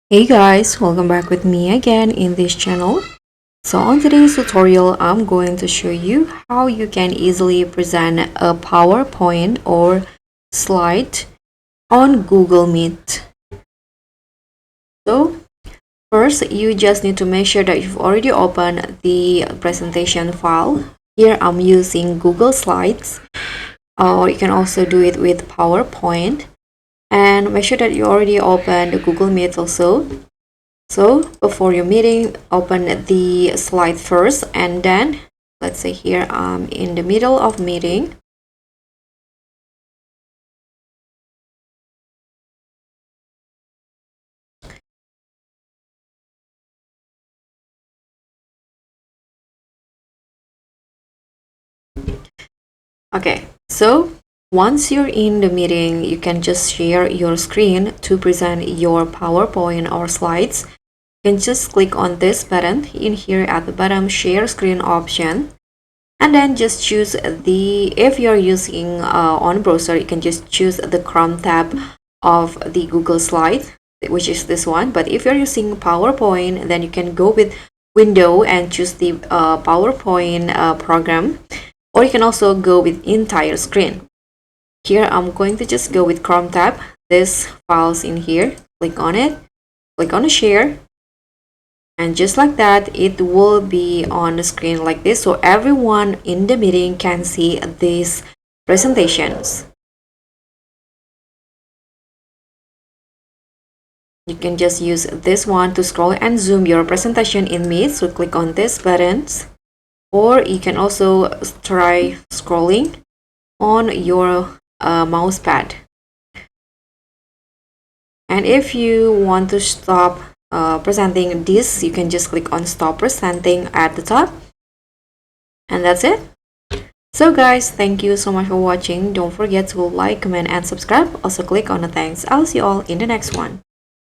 Hey guys, welcome back with me again in this channel. So on today's tutorial, I'm going to show you how you can easily present a PowerPoint or slide on Google Meet. So first, you just need to make sure that you've already opened the presentation file. Here I'm using Google Slides, or you can also do it with PowerPoint. And make sure that you already opened Google Meet also. So before your meeting, open the slide first, and then let's say here I'm in the middle of meeting. Okay, so once you're in the meeting, you can just share your screen to present your PowerPoint or slides. You can just click on this button in here at the bottom, share screen option, and then just choose if you're using on browser, you can just choose the Chrome tab of the Google slide, which is this one. But if you're using PowerPoint, then you can go with window and choose the PowerPoint program, or you can also go with entire screen. Here I'm going to just go with Chrome tab. This file's in here, click on it, click on the share, and just like that, it will be on the screen like this, so everyone in the meeting can see these presentations. You can just use this one to scroll and zoom your presentation in Meet, so click on these buttons, or you can also try scrolling on your mouse pad. And if you want to stop presenting this, you can just click on stop presenting at the top, and that's it. So guys, thank you so much for watching. Don't forget to like, comment, and subscribe. Also click on the thanks. I'll see you all in the next one.